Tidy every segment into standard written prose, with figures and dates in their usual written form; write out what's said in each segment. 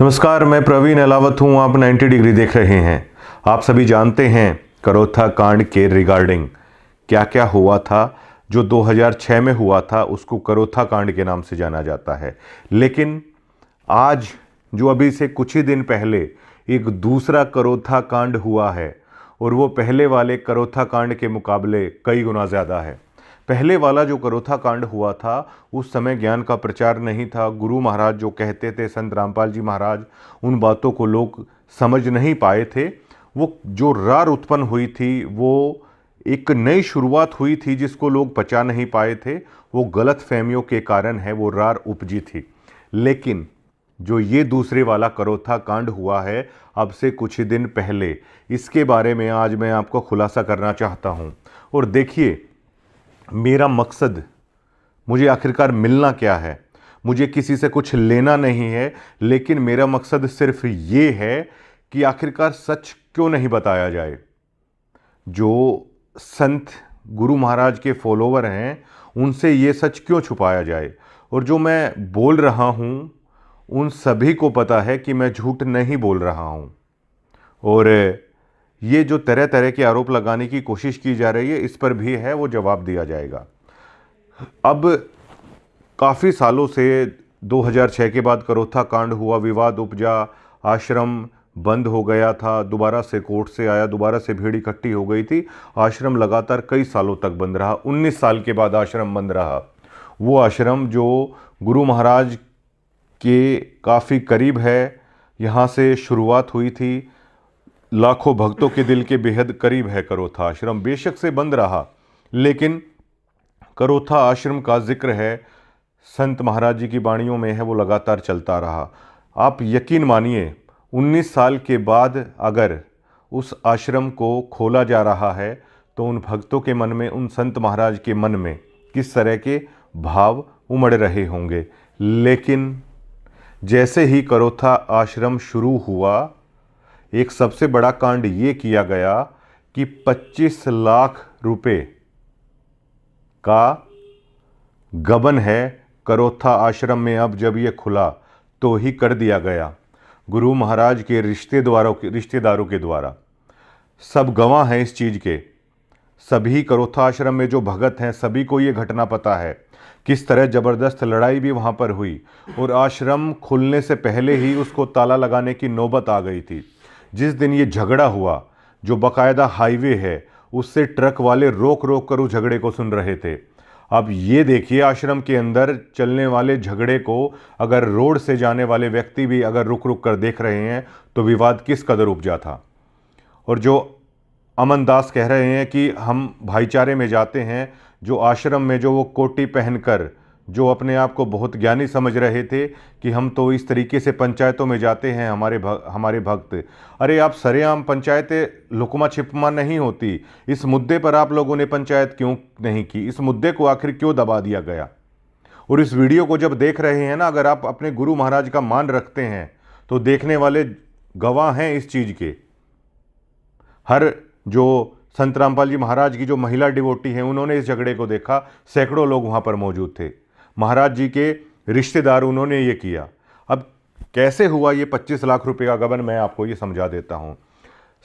नमस्कार, मैं प्रवीण अलावत हूँ। आप 90 डिग्री देख रहे हैं। आप सभी जानते हैं करोथा कांड के रिगार्डिंग क्या क्या हुआ था। जो 2006 में हुआ था उसको करोथा कांड के नाम से जाना जाता है। लेकिन आज जो अभी से कुछ ही दिन पहले एक दूसरा करोथा कांड हुआ है और वो पहले वाले करोथा कांड के मुकाबले कई गुना ज़्यादा है। पहले वाला जो करोथा कांड हुआ था उस समय ज्ञान का प्रचार नहीं था। गुरु महाराज जो कहते थे, संत रामपाल जी महाराज, उन बातों को लोग समझ नहीं पाए थे। वो जो रार उत्पन्न हुई थी वो एक नई शुरुआत हुई थी जिसको लोग पचा नहीं पाए थे। वो गलत फहमियों के कारण है वो रार उपजी थी। लेकिन जो ये दूसरे वाला करोथा कांड हुआ है अब से कुछ ही दिन पहले, इसके बारे में आज मैं आपको खुलासा करना चाहता हूँ। और देखिए, मेरा मकसद, मुझे आखिरकार मिलना क्या है। मुझे किसी से कुछ लेना नहीं है, लेकिन मेरा मकसद सिर्फ ये है कि आखिरकार सच क्यों नहीं बताया जाए। जो संत गुरु महाराज के फॉलोवर हैं उनसे ये सच क्यों छुपाया जाए। और जो मैं बोल रहा हूँ उन सभी को पता है कि मैं झूठ नहीं बोल रहा हूँ। और ये जो तरह तरह के आरोप लगाने की कोशिश की जा रही है, इस पर भी है वो जवाब दिया जाएगा। अब काफ़ी सालों से 2006 के बाद करोथा कांड हुआ, विवाद उपजा, आश्रम बंद हो गया था, दोबारा से कोर्ट से आया, दोबारा से भीड़ इकट्ठी हो गई थी। आश्रम लगातार कई सालों तक बंद रहा। 19 साल के बाद आश्रम बंद रहा। वो आश्रम जो गुरु महाराज के काफ़ी करीब है, यहाँ से शुरुआत हुई थी, लाखों भक्तों के दिल के बेहद करीब है करोथा आश्रम। बेशक से बंद रहा, लेकिन करोथा आश्रम का जिक्र है, संत महाराज जी की वाणियों में है, वो लगातार चलता रहा। आप यकीन मानिए, 19 साल के बाद अगर उस आश्रम को खोला जा रहा है तो उन भक्तों के मन में, उन संत महाराज के मन में किस तरह के भाव उमड़ रहे होंगे। लेकिन जैसे ही करोथा आश्रम शुरू हुआ, एक सबसे बड़ा कांड ये किया गया कि 25 लाख रुपए का गबन है करोथा आश्रम में। अब जब ये खुला तो ही कर दिया गया गुरु महाराज के रिश्तेदारों के द्वारा। सब गवाह हैं इस चीज़ के। सभी करोथा आश्रम में जो भगत हैं सभी को ये घटना पता है, किस तरह ज़बरदस्त लड़ाई भी वहाँ पर हुई और आश्रम खुलने से पहले ही उसको ताला लगाने की नौबत आ गई थी। जिस दिन ये झगड़ा हुआ, जो बाकायदा हाईवे है, उससे ट्रक वाले रोक रोक कर उस झगड़े को सुन रहे थे। अब ये देखिए, आश्रम के अंदर चलने वाले झगड़े को अगर रोड से जाने वाले व्यक्ति भी अगर रुक रुक कर देख रहे हैं तो विवाद किस कदर उपजा था। और जो अमन दास कह रहे हैं कि हम भाईचारे में जाते हैं, जो आश्रम में जो वो कोटी पहनकर जो अपने आप को बहुत ज्ञानी समझ रहे थे कि हम तो इस तरीके से पंचायतों में जाते हैं हमारे भक्त। अरे आप सरेआम पंचायतें लुकमा छिपमा नहीं होती। इस मुद्दे पर आप लोगों ने पंचायत क्यों नहीं की? इस मुद्दे को आखिर क्यों दबा दिया गया? और इस वीडियो को जब देख रहे हैं ना, अगर आप अपने गुरु महाराज का मान रखते हैं तो देखने वाले गवाह हैं इस चीज़ के। हर जो संत रामपाल जी महाराज की जो महिला डिवोटी हैं उन्होंने इस झगड़े को देखा। सैकड़ों लोग वहाँ पर मौजूद थे। महाराज जी के रिश्तेदार, उन्होंने ये किया। अब कैसे हुआ ये 25 लाख रुपए का गबन, मैं आपको ये समझा देता हूँ।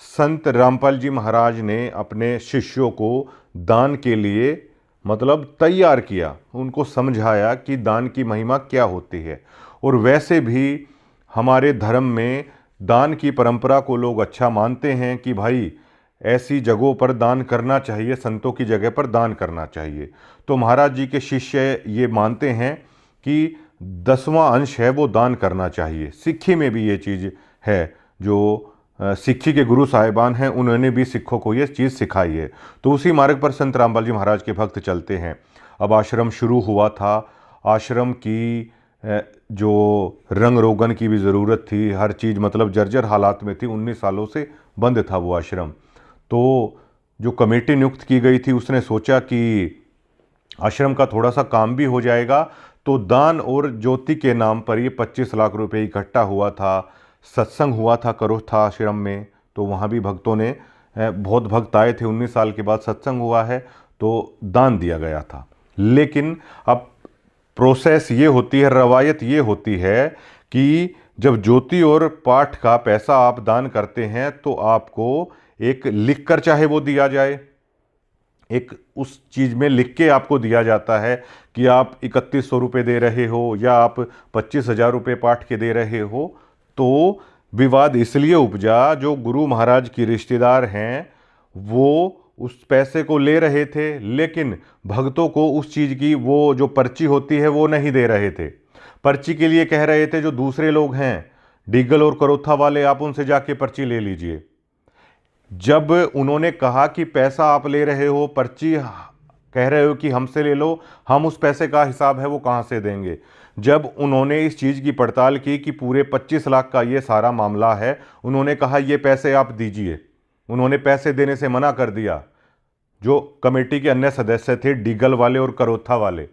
संत रामपाल जी महाराज ने अपने शिष्यों को दान के लिए मतलब तैयार किया, उनको समझाया कि दान की महिमा क्या होती है। और वैसे भी हमारे धर्म में दान की परंपरा को लोग अच्छा मानते हैं कि भाई ऐसी जगहों पर दान करना चाहिए, संतों की जगह पर दान करना चाहिए। तो महाराज जी के शिष्य ये मानते हैं कि 10वां अंश है वो दान करना चाहिए। सिक्खी में भी ये चीज़ है, जो सिक्खी के गुरु साहिबान हैं उन्होंने भी सिखों को ये चीज़ सिखाई है। तो उसी मार्ग पर संत रामपाल जी महाराज के भक्त चलते हैं। अब आश्रम शुरू हुआ था। आश्रम की जो रंग रोगन की भी ज़रूरत थी, हर चीज़ मतलब जर्जर हालात में थी। 19 सालों से बंद था वो आश्रम। तो जो कमेटी नियुक्त की गई थी उसने सोचा कि आश्रम का थोड़ा सा काम भी हो जाएगा, तो दान और ज्योति के नाम पर ये 25 लाख रुपए इकट्ठा हुआ था। सत्संग हुआ था करोथा आश्रम में, तो वहाँ भी भक्तों ने, बहुत भक्त आए थे। 19 साल के बाद सत्संग हुआ है तो दान दिया गया था। लेकिन अब प्रोसेस ये होती है, रवायत ये होती है कि जब ज्योति और पाठ का पैसा आप दान करते हैं तो आपको एक लिख कर चाहे वो दिया जाए, एक उस चीज़ में लिख के आपको दिया जाता है कि आप 3100 रुपये दे रहे हो या आप 25,000 रुपये पाठ के दे रहे हो। तो विवाद इसलिए उपजा, जो गुरु महाराज की रिश्तेदार हैं वो उस पैसे को ले रहे थे, लेकिन भक्तों को उस चीज़ की वो जो पर्ची होती है वो नहीं दे रहे थे। पर्ची के लिए कह रहे थे जो दूसरे लोग हैं डीगल और करोथा वाले, आप उनसे जाके पर्ची ले लीजिए। जब उन्होंने कहा कि पैसा आप ले रहे हो, पर्ची कह रहे हो कि हमसे ले लो, हम उस पैसे का हिसाब है वो कहाँ से देंगे। जब उन्होंने इस चीज़ की पड़ताल की कि पूरे 25 लाख का ये सारा मामला है, उन्होंने कहा ये पैसे आप दीजिए। उन्होंने पैसे देने से मना कर दिया। जो कमेटी के अन्य सदस्य थे डीगल वाले और करोथा वाले,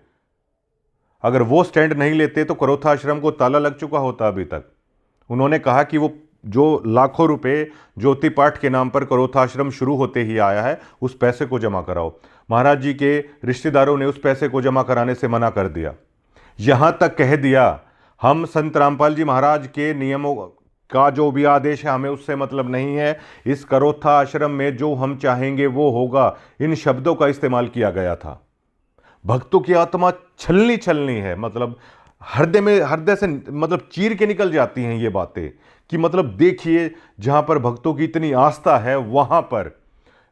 अगर वो स्टैंड नहीं लेते तो करोथा आश्रम को ताला लग चुका होता अभी तक। उन्होंने कहा कि वो जो लाखों रुपए ज्योति पाठ के नाम पर करोथा आश्रम शुरू होते ही आया है, उस पैसे को जमा कराओ। महाराज जी के रिश्तेदारों ने उस पैसे को जमा कराने से मना कर दिया। यहां तक कह दिया हम संत रामपाल जी महाराज के नियमों का जो भी आदेश है हमें उससे मतलब नहीं है, इस करोथा आश्रम में जो हम चाहेंगे वो होगा। इन शब्दों का इस्तेमाल किया गया था। भक्तों की आत्मा छलनी छलनी है, मतलब हृदय से मतलब चीर के निकल जाती हैं ये बातें कि मतलब देखिए जहां पर भक्तों की इतनी आस्था है वहां पर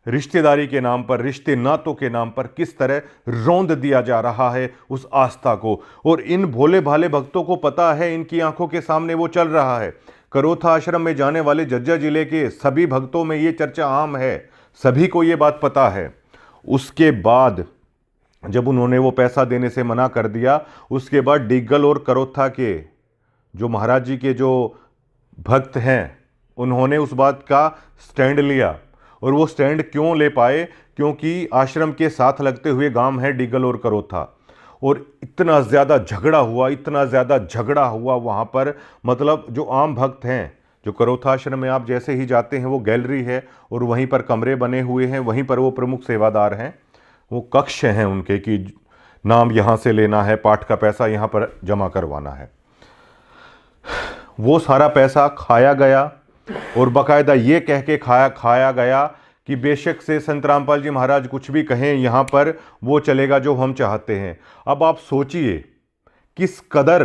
रिश्तेदारी के नाम पर, रिश्ते नातों के नाम पर किस तरह रौंद दिया जा रहा है उस आस्था को। और इन भोले भाले भक्तों को पता है, इनकी आंखों के सामने वो चल रहा है। करोथा आश्रम में जाने वाले जज्जा जिले के सभी भक्तों में ये चर्चा आम है, सभी को ये बात पता है। उसके बाद जब उन्होंने वो पैसा देने से मना कर दिया, उसके बाद डीगल और करोथा के जो महाराज जी के जो भक्त हैं उन्होंने उस बात का स्टैंड लिया। और वो स्टैंड क्यों ले पाए? क्योंकि आश्रम के साथ लगते हुए गांव है डीगल और करोथा। और इतना ज़्यादा झगड़ा हुआ वहाँ पर, मतलब जो आम भक्त हैं, जो करोथा आश्रम में आप जैसे ही जाते हैं वो गैलरी है और वहीं पर कमरे बने हुए हैं, वहीं पर वो प्रमुख सेवादार हैं, वो कक्ष हैं उनके कि नाम यहाँ से लेना है, पाठ का पैसा यहाँ पर जमा करवाना है। वो सारा पैसा खाया गया और बाकायदा ये कह के खाया गया कि बेशक से संत रामपाल जी महाराज कुछ भी कहें यहाँ पर वो चलेगा जो हम चाहते हैं। अब आप सोचिए किस कदर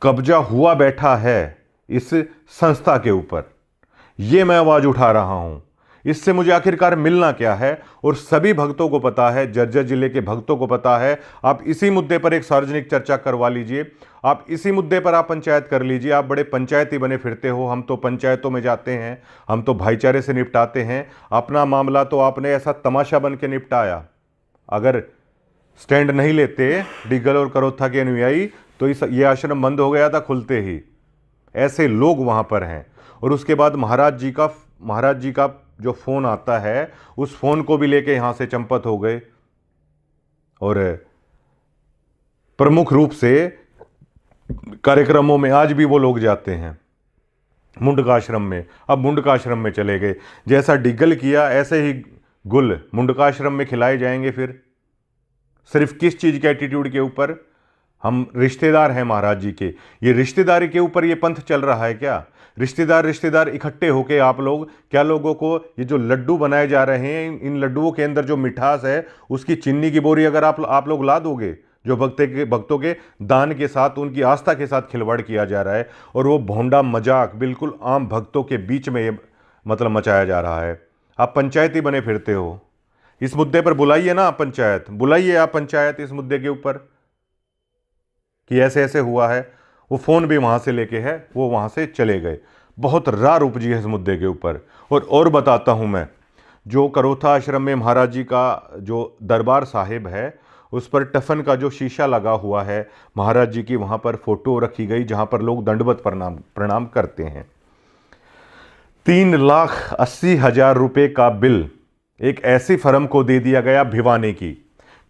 कब्जा हुआ बैठा है इस संस्था के ऊपर। ये मैं आवाज़ उठा रहा हूँ, इससे मुझे आखिरकार मिलना क्या है। और सभी भक्तों को पता है, जर्जर जिले के भक्तों को पता है। आप इसी मुद्दे पर एक सार्वजनिक चर्चा करवा लीजिए, आप इसी मुद्दे पर आप पंचायत कर लीजिए। आप बड़े पंचायती बने फिरते हो, हम तो पंचायतों में जाते हैं, हम तो भाईचारे से निपटाते हैं। अपना मामला तो आपने ऐसा तमाशा बन के निपटाया। अगर स्टैंड नहीं लेते डीगल और करोथा के अनुयायी तो ये आश्रम बंद हो गया था खुलते ही। ऐसे लोग वहाँ पर हैं। और उसके बाद महाराज जी का जो फ़ोन आता है उस फ़ोन को भी लेके यहाँ से चंपत हो गए। और प्रमुख रूप से कार्यक्रमों में आज भी वो लोग जाते हैं मुंडका आश्रम में। अब मुंडका आश्रम में चले गए, जैसा डीगल किया ऐसे ही गुल मुंडका आश्रम में खिलाए जाएंगे। फिर सिर्फ किस चीज़ के एटीट्यूड के ऊपर? हम रिश्तेदार हैं महाराज जी के, ये रिश्तेदारी के ऊपर ये पंथ चल रहा है क्या? रिश्तेदार इकट्ठे होके आप लोग क्या लोगों को ये जो लड्डू बनाए जा रहे हैं, इन लड्डुओं के अंदर जो मिठास है उसकी चीनी की बोरी अगर आप लोग ला दोगे, जो भक्तों के दान के साथ, उनकी आस्था के साथ खिलवाड़ किया जा रहा है और वो भोंडा मजाक बिल्कुल आम भक्तों के बीच में ये मतलब मचाया जा रहा है। आप पंचायती बने फिरते हो। इस मुद्दे पर बुलाइए ना, आप पंचायत बुलाइए, आप पंचायत इस मुद्दे के ऊपर कि ऐसे ऐसे हुआ है। वो फ़ोन भी वहाँ से लेके है, वो वहाँ से चले गए। बहुत रार उपजी है इस मुद्दे के ऊपर। और बताता हूँ मैं, जो करोथा आश्रम में महाराज जी का जो दरबार साहिब है उस पर टफन का जो शीशा लगा हुआ है, महाराज जी की वहाँ पर फ़ोटो रखी गई जहाँ पर लोग दंडवत प्रणाम करते हैं। 3,80,000 रुपये का बिल एक ऐसी फर्म को दे दिया गया भिवानी की।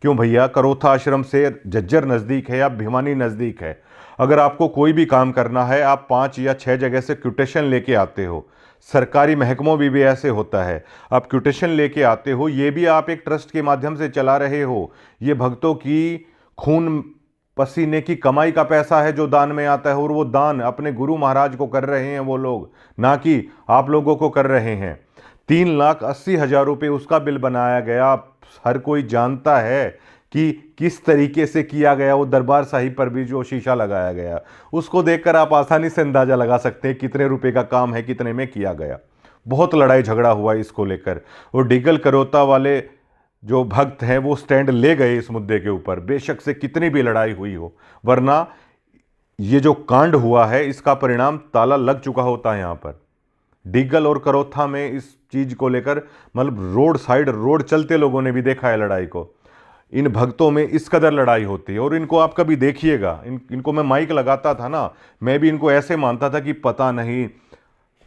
क्यों भैया? करोथा आश्रम से जज्जर नज़दीक है या भिवानी नज़दीक है। अगर आपको कोई भी काम करना है आप 5 या 6 जगह से क्यूटेशन लेके आते हो। सरकारी महकमों में भी ऐसे होता है, आप क्यूटेशन लेके आते हो। ये भी आप एक ट्रस्ट के माध्यम से चला रहे हो। ये भक्तों की खून पसीने की कमाई का पैसा है जो दान में आता है, और वो दान अपने गुरु महाराज को कर रहे हैं वो लोग, ना कि आप लोगों को कर रहे हैं। 3,80,000 रुपये उसका बिल बनाया गया। हर कोई जानता है कि किस तरीके से किया गया। वो दरबार साहिब पर भी जो शीशा लगाया गया, उसको देखकर आप आसानी से अंदाजा लगा सकते हैं कितने रुपए का काम है, कितने में किया गया। बहुत लड़ाई झगड़ा हुआ इसको लेकर, और डिगल करोता वाले जो भक्त हैं वो स्टैंड ले गए इस मुद्दे के ऊपर, बेशक से कितनी भी लड़ाई हुई हो। वरना ये जो कांड हुआ है इसका परिणाम ताला लग चुका होता है। यहाँ पर डिगल और करोथा में इस चीज को लेकर, मतलब रोड साइड रोड चलते लोगों ने भी देखा है लड़ाई को। इन भक्तों में इस कदर लड़ाई होती है। और इनको आप कभी देखिएगा, इनको मैं माइक लगाता था ना, मैं भी इनको ऐसे मानता था कि पता नहीं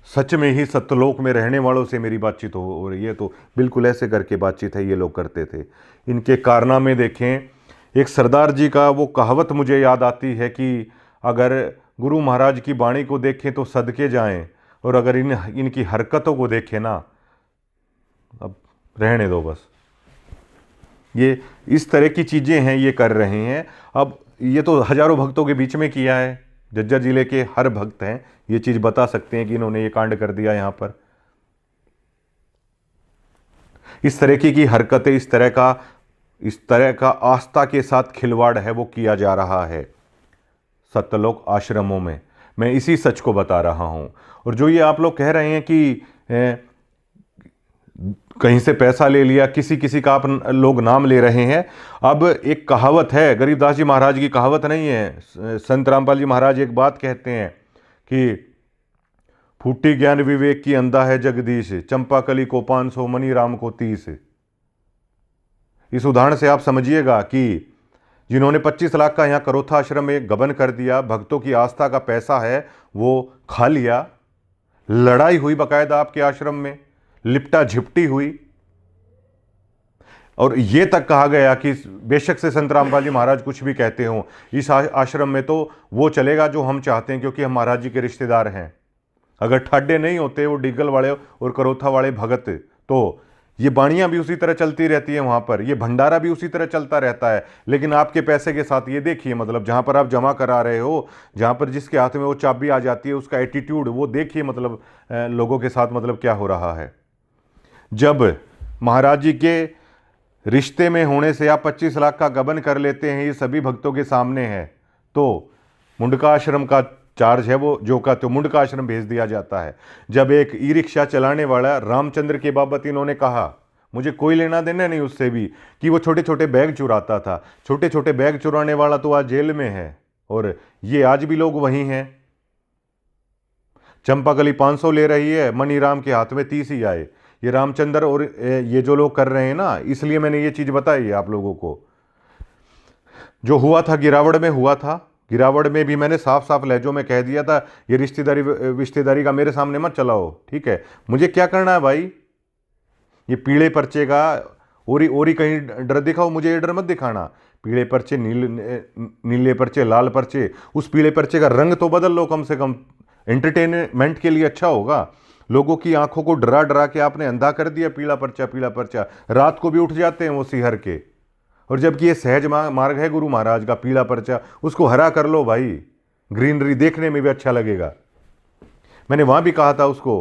सच में ही सत्यलोक में रहने वालों से मेरी बातचीत हो रही है। तो बिल्कुल ऐसे करके बातचीत है ये लोग करते थे। इनके कारनामे देखें। एक सरदार जी का वो कहावत मुझे याद आती है कि अगर गुरु महाराज की वाणी को देखें तो सदके जाएं, और अगर इनकी हरकतों को देखें ना, अब रहने दो बस। ये इस तरह की चीज़ें हैं ये कर रहे हैं। अब ये तो हजारों भक्तों के बीच में किया है। झज्जर जिले के हर भक्त हैं ये चीज़ बता सकते हैं कि इन्होंने ये कांड कर दिया। यहाँ पर इस तरह की हरकतें, इस तरह का आस्था के साथ खिलवाड़ है वो किया जा रहा है सत्यलोक आश्रमों में। मैं इसी सच को बता रहा हूं। और जो ये आप लोग कह रहे हैं कि कहीं से पैसा ले लिया, किसी किसी का आप लोग नाम ले रहे हैं। अब एक कहावत है, गरीबदास जी महाराज की कहावत नहीं है, संत रामपाल जी महाराज एक बात कहते हैं कि फूटी ज्ञान विवेक की अंधा है जगदीश, चंपा कली को 500 मनी राम को 30। इस उदाहरण से आप समझिएगा कि जिन्होंने 25 लाख का यहाँ करोथा आश्रम में गबन कर दिया, भक्तों की आस्था का पैसा है वो खा लिया। लड़ाई हुई बाकायदा आपके आश्रम में, लिपटा झिपटी हुई, और ये तक कहा गया कि बेशक से संत रामपाल जी महाराज कुछ भी कहते हो, इस आश्रम में तो वो चलेगा जो हम चाहते हैं, क्योंकि हम महाराज जी के रिश्तेदार हैं। अगर ठाड्डे नहीं होते वो डिगल वाले और करोथा वाले भगत, तो ये बाणियां भी उसी तरह चलती रहती है वहां पर, ये भंडारा भी उसी तरह चलता रहता है। लेकिन आपके पैसे के साथ ये देखिए, मतलब जहां पर आप जमा करा रहे हो, जहां पर जिसके हाथ में वो चाबी आ जाती है, उसका एटीट्यूड वो देखिए, मतलब लोगों के साथ मतलब क्या हो रहा है। जब महाराज जी के रिश्ते में होने से आप 25 लाख का गबन कर लेते हैं, ये सभी भक्तों के सामने है, तो मुंडका आश्रम का चार्ज है वो जो का तो मुंडका आश्रम भेज दिया जाता है। जब एक ई रिक्शा चलाने वाला रामचंद्र के बाबत इन्होंने कहा, मुझे कोई लेना देना नहीं उससे भी, कि वो छोटे छोटे बैग चुराता था, छोटे छोटे बैग चुराने वाला तो आज जेल में है, और ये आज भी लोग वहीं हैं। चंपाकली 500 ले रही है, मनीराम के हाथ में 30 ही आए। ये रामचंद्र और ये जो लोग कर रहे हैं ना, इसलिए मैंने ये चीज बताई है आप लोगों को। जो हुआ था गिरावड़ में हुआ था, गिरावड़ में भी मैंने साफ साफ लहजों में कह दिया था, ये रिश्तेदारी का मेरे सामने मत चलाओ, ठीक है। मुझे क्या करना है भाई, ये पीले पर्चे का ओरी कहीं डर दिखाओ, मुझे ये डर मत दिखाना। पीले पर्चे, नीले पर्चे, लाल पर्चे, उस पीले पर्चे का रंग तो बदल लो कम से कम, एंटरटेनमेंट के लिए अच्छा होगा। लोगों की आंखों को डरा डरा के आपने अंधा कर दिया, पीला पर्चा पीला पर्चा, रात को भी उठ जाते हैं वो सिहर के। और जबकि ये सहज मार्ग है गुरु महाराज का, पीला पर्चा उसको हरा कर लो भाई, ग्रीनरी देखने में भी अच्छा लगेगा। मैंने वहां भी कहा था उसको,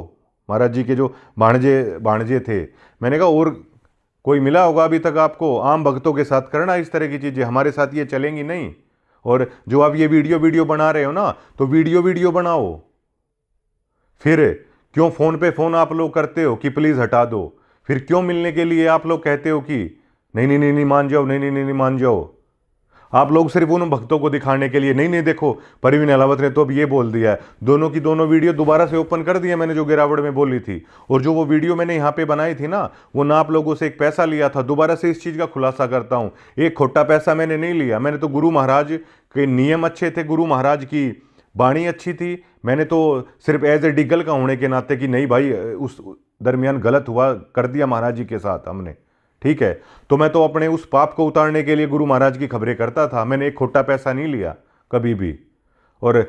महाराज जी के जो भाणजे थे, मैंने कहा और कोई मिला होगा अभी तक आपको, आम भक्तों के साथ करना इस तरह की चीजें, हमारे साथ ये चलेंगी नहीं। और जो आप ये वीडियो बना रहे हो ना, तो वीडियो बनाओ। फिर क्यों फोन पे फोन आप लोग करते हो कि प्लीज हटा दो, फिर क्यों मिलने के लिए आप लोग कहते हो कि नहीं मान जाओ, नहीं मान जाओ। आप लोग सिर्फ उन भक्तों को दिखाने के लिए, नहीं देखो परवीन अलावत ने तो अब ये बोल दिया है, दोनों की दोनों वीडियो दोबारा से ओपन कर दिया मैंने, जो गिरावड़ में बोली थी। और जो वो वीडियो मैंने यहाँ पे बनाई थी ना, वो ना आप लोगों से एक पैसा लिया था। दोबारा से इस चीज का खुलासा करता हूँ, एक खोटा पैसा मैंने नहीं लिया। मैंने तो गुरु महाराज के नियम अच्छे थे, गुरु महाराज की वाणी अच्छी थी। मैंने तो सिर्फ एज ए डिगल का होने के नाते कि नहीं भाई उस दरमियान गलत हुआ कर दिया महाराज जी के साथ हमने, ठीक है, तो मैं तो अपने उस पाप को उतारने के लिए गुरु महाराज की खबरें करता था। मैंने एक खोटा पैसा नहीं लिया कभी भी। और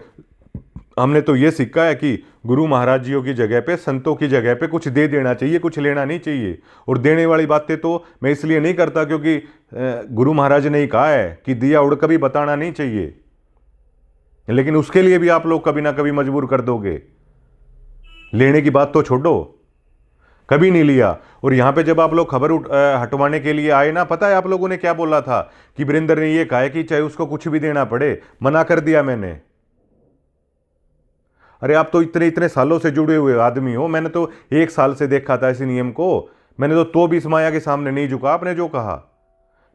हमने तो ये सीखा है कि गुरु महाराज जियों की जगह पे, संतों की जगह पे कुछ दे देना चाहिए, कुछ लेना नहीं चाहिए। और देने वाली बातें तो मैं इसलिए नहीं करता क्योंकि गुरु महाराज ने ही कहा है कि दिया उड़ कभी बताना नहीं चाहिए, लेकिन उसके लिए भी आप लोग कभी ना कभी मजबूर कर दोगे। लेने की बात तो छोड़ो, कभी नहीं लिया। और यहां पे जब आप लोग खबर हटवाने के लिए आए ना, पता है आप लोगों ने क्या बोला था कि वीरेंद्र ने ये कहा है कि चाहे उसको कुछ भी देना पड़े, मना कर दिया मैंने। अरे आप तो इतने इतने सालों से जुड़े हुए आदमी हो, मैंने तो 1 साल से देखा था इस नियम को। मैंने तो भी इस माया के सामने नहीं झुका आपने जो कहा।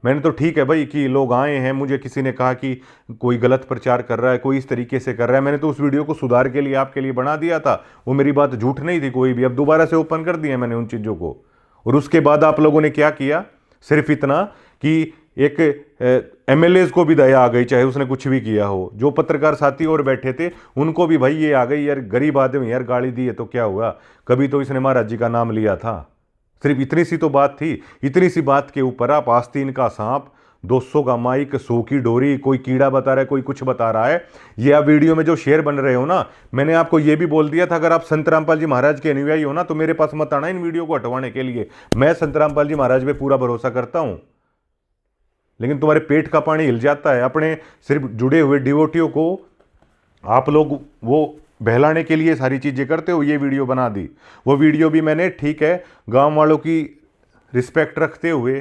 मैंने तो ठीक है भाई कि लोग आए हैं, मुझे किसी ने कहा कि कोई गलत प्रचार कर रहा है, कोई इस तरीके से कर रहा है, मैंने तो उस वीडियो को सुधार के लिए आपके लिए बना दिया था। वो मेरी बात झूठ नहीं थी कोई भी। अब दोबारा से ओपन कर दिया मैंने उन चीज़ों को। और उसके बाद आप लोगों ने क्या किया, सिर्फ इतना कि एक एमएलए को भी दया आ गई, चाहे उसने कुछ भी किया हो। जो पत्रकार साथी और बैठे थे उनको भी भाई ये आ गई, यार गरीब आदमी यार, गाली दी है तो क्या हुआ, कभी तो इसने महाराज जी का नाम लिया था। सिर्फ इतनी सी तो बात थी। इतनी सी बात के ऊपर आप आस्तीन का सांप, 200 का माइक, 100 की डोरी, कोई कीड़ा बता रहा है, कोई कुछ बता रहा है। ये आप वीडियो में जो शेयर बन रहे हो ना, मैंने आपको ये भी बोल दिया था अगर आप संत रामपाल जी महाराज के अनुयायी हो ना तो मेरे पास मत आना इन वीडियो को हटवाने के लिए। मैं संत रामपाल जी महाराज पे पूरा भरोसा करता हूं, लेकिन तुम्हारे पेट का पानी हिल जाता है। अपने सिर्फ जुड़े हुए डिवोटियों को आप लोग वो बहलाने के लिए सारी चीज़ें करते हो। ये वीडियो बना दी, वो वीडियो भी मैंने, ठीक है, गांव वालों की रिस्पेक्ट रखते हुए,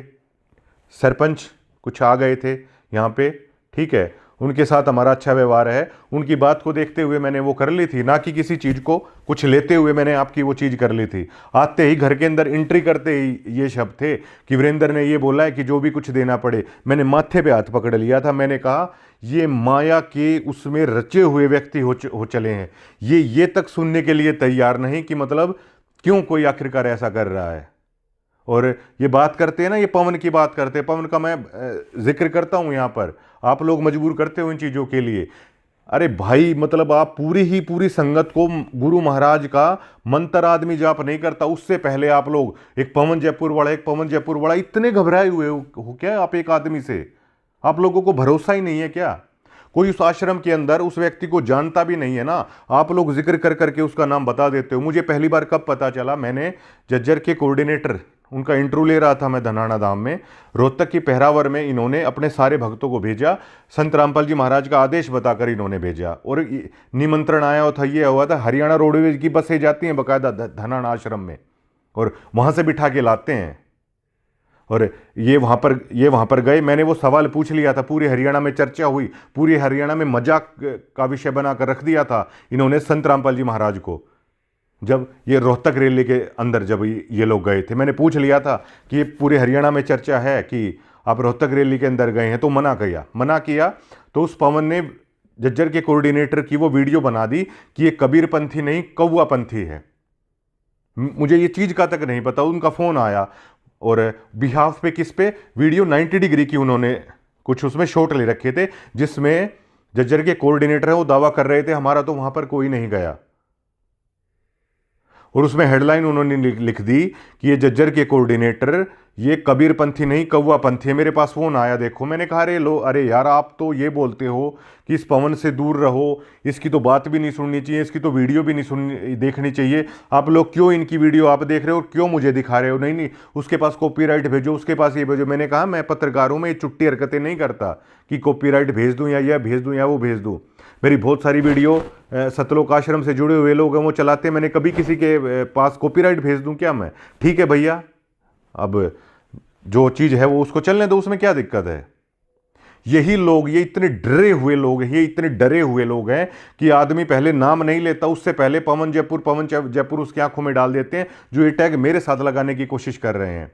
सरपंच कुछ आ गए थे यहाँ पे, ठीक है, उनके साथ हमारा अच्छा व्यवहार है, उनकी बात को देखते हुए मैंने वो कर ली थी, ना कि किसी चीज़ को कुछ लेते हुए मैंने आपकी वो चीज़ कर ली थी। आते ही घर के अंदर एंट्री करते ही ये शब्द थे कि वीरेंद्र ने ये बोला है कि जो भी कुछ देना पड़े। मैंने माथे पे हाथ पकड़ लिया था, मैंने कहा ये माया के उसमें रचे हुए व्यक्ति हो चले हैं, ये तक सुनने के लिए तैयार नहीं कि मतलब क्यों कोई आखिरकार ऐसा कर रहा है। और ये बात करते हैं ना, ये पवन की बात करते हैं, पवन का मैं जिक्र करता हूं यहां पर, आप लोग मजबूर करते हो इन चीज़ों के लिए। अरे भाई मतलब आप पूरी संगत को, गुरु महाराज का मंत्र आदमी जाप नहीं करता, उससे पहले आप लोग एक पवन जयपुर वाला इतने घबराए हुए हो क्या आप एक आदमी से? आप लोगों को भरोसा ही नहीं है क्या? कोई उस आश्रम के अंदर उस व्यक्ति को जानता भी नहीं है ना, आप लोग जिक्र कर करके उसका नाम बता देते हो। मुझे पहली बार कब पता चला, मैंने जज्जर के कोऑर्डिनेटर, उनका इंटरव्यू ले रहा था मैं धनाना धाम में, रोहतक की पहरावर में इन्होंने अपने सारे भक्तों को भेजा, संत रामपाल जी महाराज का आदेश बताकर इन्होंने भेजा। और निमंत्रण आया था, ये हुआ था, हरियाणा रोडवेज की बसें जाती हैं बाकायदा धनाना आश्रम में, और वहाँ से बिठा के लाते हैं। और ये वहाँ पर गए, मैंने वो सवाल पूछ लिया था, पूरे हरियाणा में चर्चा हुई, पूरे हरियाणा में मजाक का विषय बनाकर रख दिया था इन्होंने संत रामपाल जी महाराज को। जब ये रोहतक रैली के अंदर जब ये लोग गए थे, मैंने पूछ लिया था कि ये पूरे हरियाणा में चर्चा है कि आप रोहतक रैली के अंदर गए हैं, तो मना किया। तो उस पवन ने जज्जर के कोऑर्डिनेटर की वो वीडियो बना दी कि ये कबीर पंथी नहीं कौवा पंथी है। मुझे ये चीज़ का तक नहीं पता, उनका फ़ोन आया और बिहाफ पे किस पे वीडियो 90 डिग्री की उन्होंने कुछ उसमें शॉट ले रखे थे, जिसमें जज्जर के कोऑर्डिनेटर है वो दावा कर रहे थे हमारा तो वहां पर कोई नहीं गया। और उसमें हेडलाइन उन्होंने लिख दी कि ये जज्जर के कोऑर्डिनेटर ये कबीर पंथी नहीं कौवा पंथी है। मेरे पास फोन आया, देखो, मैंने कहा अरे यार आप तो ये बोलते हो कि इस पवन से दूर रहो, इसकी तो बात भी नहीं सुननी चाहिए, इसकी तो वीडियो भी नहीं देखनी चाहिए, आप लोग क्यों इनकी वीडियो आप देख रहे हो और क्यों मुझे दिखा रहे हो? नहीं, उसके पास कॉपीराइट भेजो, उसके पास ये भेजो। मैंने कहा मैं पत्रकार हूं, मैं ये चुट्टी हरकतें नहीं करता कि कॉपीराइट भेज दूं या यह भेज दूं या वो भेज दूं। मेरी बहुत सारी वीडियो सतलोक आश्रम से जुड़े हुए लोग हैं वो चलाते हैं, मैंने कभी किसी के पास कॉपीराइट भेज दूं क्या मैं? ठीक है भैया, अब जो चीज़ है वो उसको चलने दो, उसमें क्या दिक्कत है? यही लोग, ये इतने डरे हुए लोग हैं कि आदमी पहले नाम नहीं लेता, उससे पहले पवन जयपुर उसकी आंखों में डाल देते हैं, जो ये टैग मेरे साथ लगाने की कोशिश कर रहे हैं।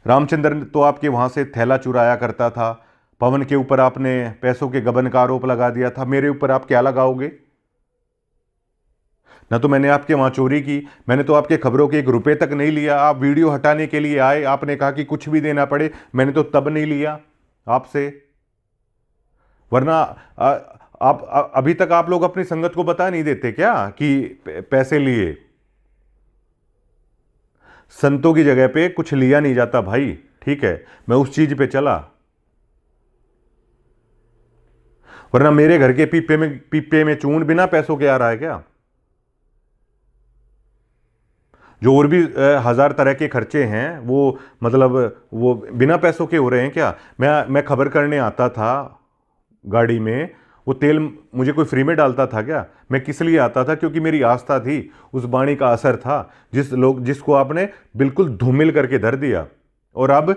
रामचंद्र तो आपके वहां से थैला चुराया करता था, पवन के ऊपर आपने पैसों के गबन का आरोप लगा दिया था, मेरे ऊपर आप क्या लगाओगे? ना तो मैंने आपके वहां चोरी की, मैंने तो आपके खबरों के 1 रुपए तक नहीं लिया। आप वीडियो हटाने के लिए आए, आपने कहा कि कुछ भी देना पड़े, मैंने तो तब नहीं लिया आपसे, वरना आप अभी तक आप लोग अपनी संगत को बता नहीं देते क्या कि पैसे लिए? संतों की जगह पे कुछ लिया नहीं जाता भाई, ठीक है, मैं उस चीज पे चला। वरना मेरे घर के पीपे में चून बिना पैसों के आ रहा है क्या? जो और भी हजार तरह के खर्चे हैं वो मतलब वो बिना पैसों के हो रहे हैं क्या? मैं खबर करने आता था गाड़ी में, वो तेल मुझे कोई फ्री में डालता था क्या? मैं किस लिए आता था? क्योंकि मेरी आस्था थी, उस वाणी का असर था जिसको आपने बिल्कुल धूमिल करके धर दिया। और अब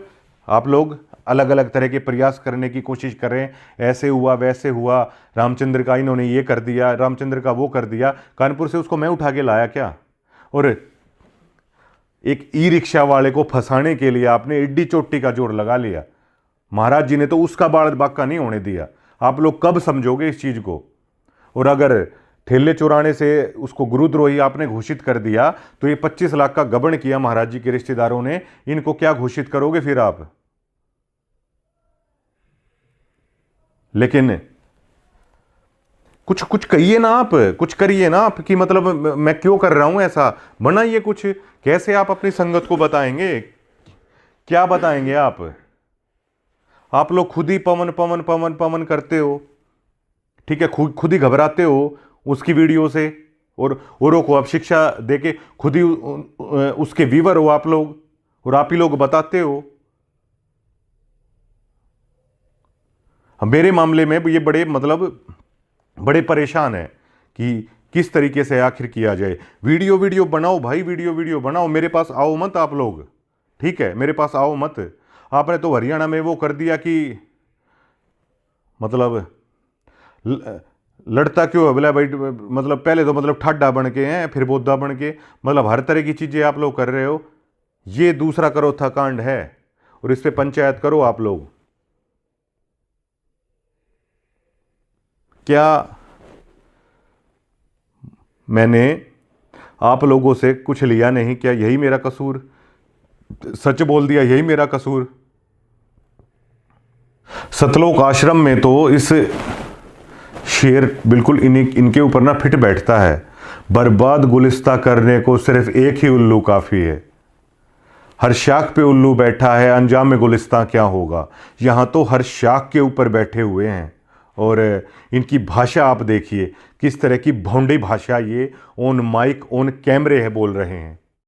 आप लोग अलग अलग तरह के प्रयास करने की कोशिश कर रहे हैं, ऐसे हुआ वैसे हुआ, रामचंद्र का इन्होंने ये कर दिया, रामचंद्र का वो कर दिया। कानपुर से उसको मैं उठा के लाया क्या? और एक ई रिक्शा वाले को फंसाने के लिए आपने एड्डी चोटी का जोर लगा लिया। महाराज जी ने तो उसका बाल बाका नहीं होने दिया। आप लोग कब समझोगे इस चीज को? और अगर ठेले चुराने से उसको गुरुद्रोही आपने घोषित कर दिया तो ये 25 लाख का गबन किया महाराज जी के रिश्तेदारों ने, इनको क्या घोषित करोगे फिर आप? लेकिन कुछ कुछ कहिए ना आप, कुछ करिए ना आप कि मतलब मैं क्यों कर रहा हूं ऐसा, बनाइए कुछ। कैसे आप अपनी संगत को बताएंगे? क्या बताएंगे आप? आप लोग खुद ही पवन पवन पवन पवन करते हो, ठीक है, खुद ही घबराते हो उसकी वीडियो से, और औरों को आप शिक्षा देके खुद ही उसके व्यूअर हो आप लोग, और आप ही लोग बताते हो। मेरे मामले में ये बड़े मतलब बड़े परेशान है कि किस तरीके से आखिर किया जाए। वीडियो बनाओ भाई, वीडियो बनाओ, मेरे पास आओ मत आप लोग, ठीक है, मेरे पास आओ मत। आपने तो हरियाणा में वो कर दिया कि मतलब लड़ता क्यों है बोला भाई, मतलब पहले तो मतलब ठाडा बन के हैं, फिर बोधा बन के, मतलब हर तरह की चीजें आप लोग कर रहे हो। ये दूसरा करोथा कांड है और इस पे पंचायत करो आप लोग। क्या मैंने आप लोगों से कुछ लिया नहीं? क्या यही मेरा कसूर? सच बोल दिया, यही मेरा कसूर? सतलोक आश्रम में तो इस शेर बिल्कुल इनके ऊपर ना फिट बैठता है। बर्बाद गुलिस्ता करने को सिर्फ एक ही उल्लू काफी है। हर शाख पे उल्लू बैठा है, अंजाम में गुलिस्ता क्या होगा। यहां तो हर शाख के ऊपर बैठे हुए हैं और इनकी भाषा आप देखिए, किस तरह की भौंडी भाषा ये ऑन माइक ऑन कैमरे है बोल रहे हैं।